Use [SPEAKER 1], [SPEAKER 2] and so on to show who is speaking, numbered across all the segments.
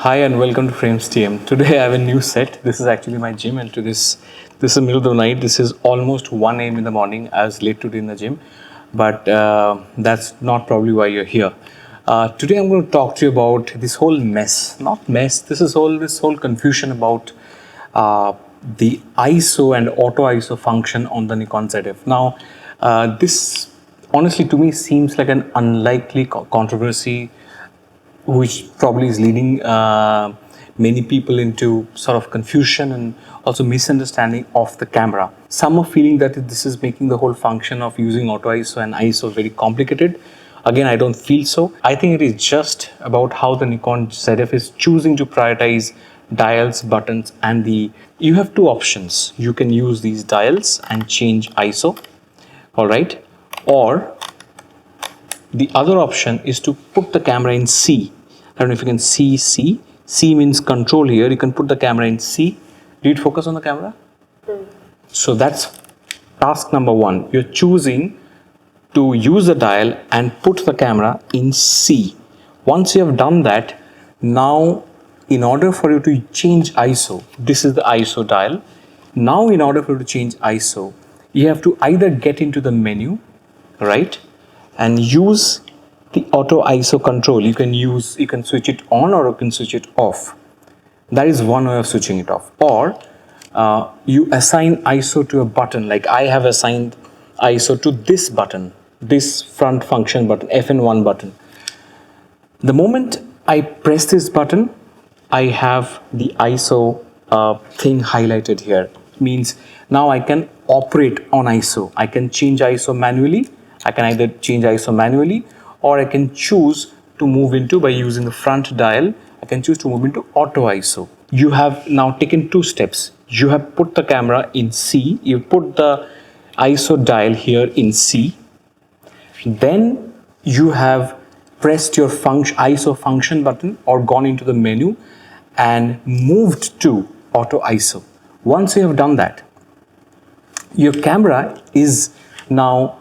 [SPEAKER 1] Hi and welcome to Frames TM. Today I have a new set. This is actually my gym, and this is middle of the night. This is almost 1 a.m. in the morning. I was late today in the gym, but that's not probably why you're here. Today I'm going to talk to you about this whole mess. Not mess. This whole confusion about the ISO and auto ISO function on the Nikon ZF. Now, this honestly to me seems like an unlikely controversy, which probably is leading many people into sort of confusion and also misunderstanding of the camera. Some are feeling that this is making the whole function of using auto ISO and ISO very complicated. Again, I don't feel so. I think it is just about how the Nikon ZF is choosing to prioritize dials, buttons, and you have two options. You can use these dials and change ISO, all right, or the other option is to put the camera in C. I don't know if you can see C. C means control here. You can put the camera in C. Did it focus on the camera? So that's task number one. You're choosing to use the dial and put the camera in C. Once you have done that, now in order for you to change ISO, this is the ISO dial. Now in order for you to change ISO, you have to either get into the menu, right, and use the auto ISO control. You can switch it on or you can switch it off. That is one way of switching it off. Or you assign ISO to a button. Like I have assigned ISO to this button, this front function button, FN1 button. The moment I press this button, I have the ISO thing highlighted here. It means now I can operate on ISO. I can change ISO manually. I can either change ISO manually, or I can choose to move into, by using the front dial, I can choose to move into auto ISO. You have now taken two steps. You have put the camera in C, you put the ISO dial here in C, then you have pressed your ISO function button or gone into the menu and moved to auto ISO. Once you have done that, your camera is now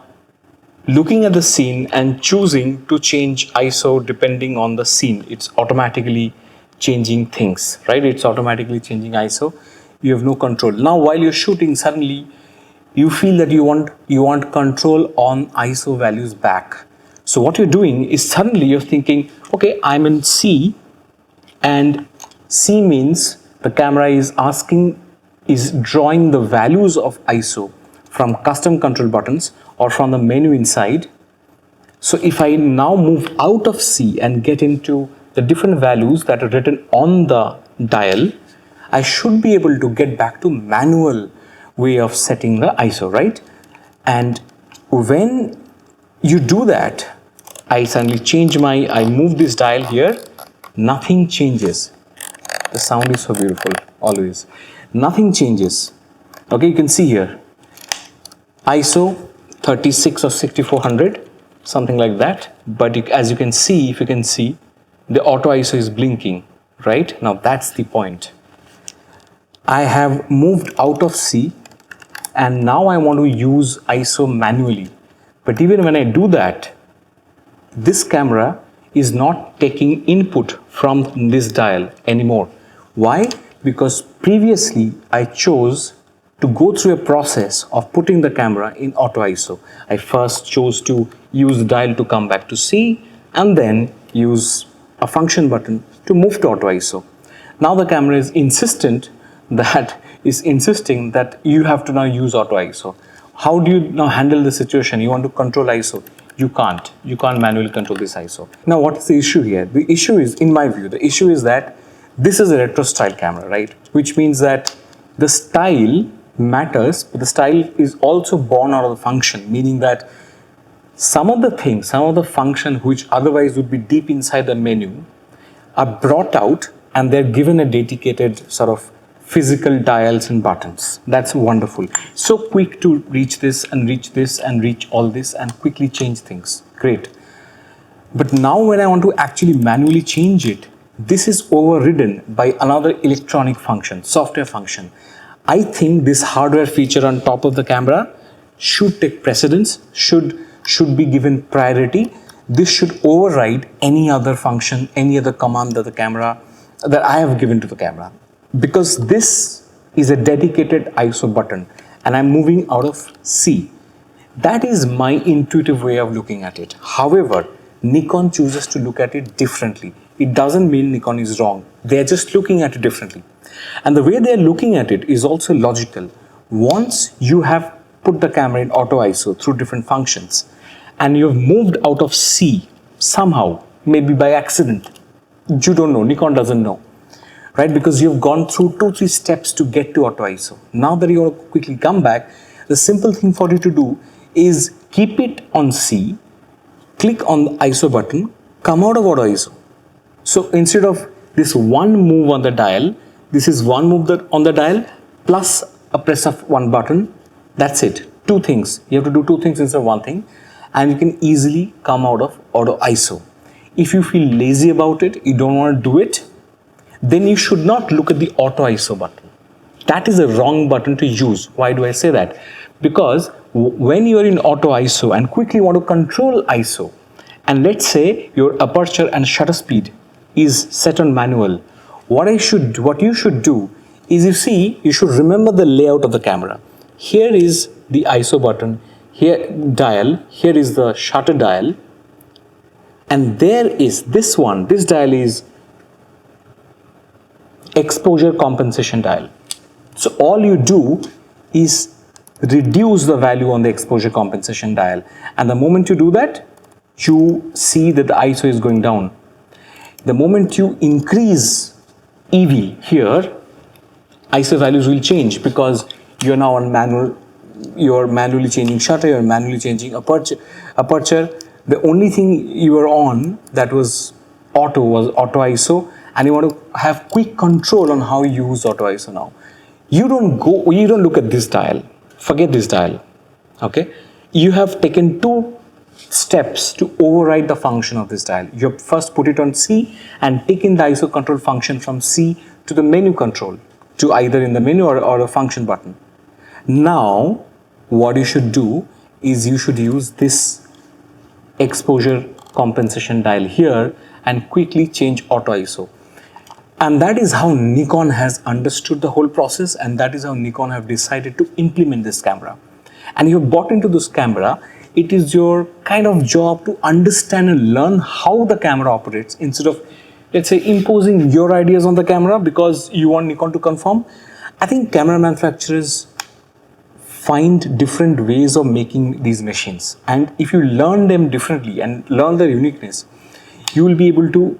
[SPEAKER 1] looking at the scene and choosing to change ISO depending on the scene. It's automatically changing things, right? It's automatically changing ISO. You have no control. Now, while you're shooting, suddenly you feel that you want control on ISO values back. So what you're doing is suddenly you're thinking, okay, I'm in C, and C means the camera is drawing the values of ISO from custom control buttons or from the menu inside. So if I now move out of C and get into the different values that are written on the dial, I should be able to get back to manual way of setting the ISO, right? And when you do that, I suddenly I move this dial here, nothing changes. The sound is so beautiful, always. Nothing changes. Okay, you can see here, ISO 36 or 6400, something like that. But as you can see, if you can see, the auto ISO is blinking, right? Now that's the point. I have moved out of C and now I want to use ISO manually. But even when I do that, this camera is not taking input from this dial anymore. Why? Because previously I chose to go through a process of putting the camera in auto ISO. I first chose to use the dial to come back to C and then use a function button to move to auto ISO. Now the camera is insisting that you have to now use auto ISO. How do you now handle the situation? You want to control ISO. You can't manually control this ISO. Now what is the issue here? The issue is, in my view, the issue is that this is a retro style camera, right? Which means that the style matters, but the style is also born out of the function, meaning that some of the function which otherwise would be deep inside the menu are brought out and they're given a dedicated sort of physical dials and buttons. That's wonderful. So quick to reach this and reach this and reach all this and quickly change things. Great. But now when I want to actually manually change it, this is overridden by another electronic function, software function. I think this hardware feature on top of the camera should take precedence, should be given priority. This should override any other function, any other command that the camera that I have given to the camera, because this is a dedicated ISO button and I'm moving out of C. That is my intuitive way of looking at it. However, Nikon chooses to look at it differently. It doesn't mean Nikon is wrong. They're just looking at it differently. And the way they're looking at it is also logical. Once you have put the camera in auto ISO through different functions and you've moved out of C somehow, maybe by accident, you don't know, Nikon doesn't know, right? Because you've gone through 2-3 steps to get to auto ISO. Now that you want to quickly come back, the simple thing for you to do is keep it on C, click on the ISO button, come out of auto ISO. So instead of this one move on the dial, this is one move on the dial plus a press of one button. That's it. Two things. You have to do two things instead of one thing, and you can easily come out of auto ISO. If you feel lazy about it, you don't want to do it, then you should not look at the auto ISO button. That is a wrong button to use. Why do I say that? Because when you are in auto ISO and quickly want to control ISO, and let's say your aperture and shutter speed is set on manual, what you should do is, you should remember the layout of the camera. Here is the ISO button, here dial, here is the shutter dial, and there is this one. This dial is exposure compensation dial. So all you do is reduce the value on the exposure compensation dial, and the moment you do that, you see that the ISO is going down. The moment you increase EV here, ISO values will change, because you're now on manual, you're manually changing shutter, you're manually changing aperture. The only thing you were on that was auto ISO, and you want to have quick control on how you use auto ISO now. You don't look at this dial, forget this dial, okay? You have taken 2 steps to override the function of this dial. You have first put it on C and taken the ISO control function from C to the menu control, to either in the menu or a function button. Now, what you should do is you should use this exposure compensation dial here and quickly change auto ISO. And that is how Nikon has understood the whole process, and that is how Nikon have decided to implement this camera. And you've bought into this camera, it is your kind of job to understand and learn how the camera operates, instead of, let's say, imposing your ideas on the camera because you want Nikon to conform. I think camera manufacturers find different ways of making these machines, and if you learn them differently and learn their uniqueness, you will be able to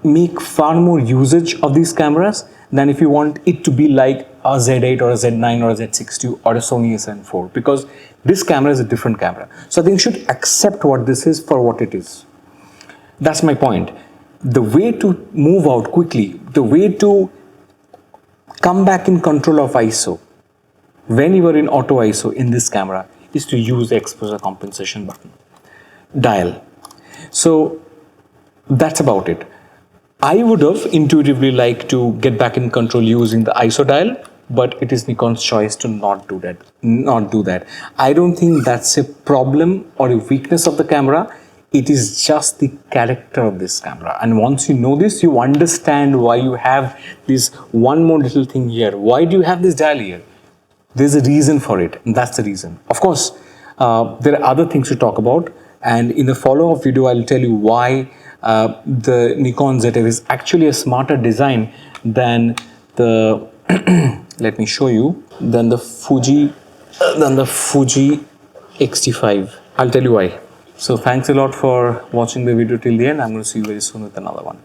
[SPEAKER 1] make far more usage of these cameras than if you want it to be like a Z8 or a Z9 or a Z6 or a Sony a7 IV, because this camera is a different camera. So I think you should accept what this is for what it is. That's my point. The way to move out quickly, the way to come back in control of ISO when you are in auto ISO in this camera is to use the exposure compensation button dial. So that's about it. I would have intuitively liked to get back in control using the ISO dial, but it is Nikon's choice to not do that. I don't think that's a problem or a weakness of the camera. It is just the character of this camera. And once you know this, you understand why you have this one more little thing here. Why do you have this dial here? There's a reason for it, and that's the reason. Of course, there are other things to talk about, and in the follow-up video, I'll tell you why the Nikon ZF is actually a smarter design than the let me show you, than the Fuji X-T5. I'll tell you why. So thanks a lot for watching the video till the end. I'm going to see you very soon with another one.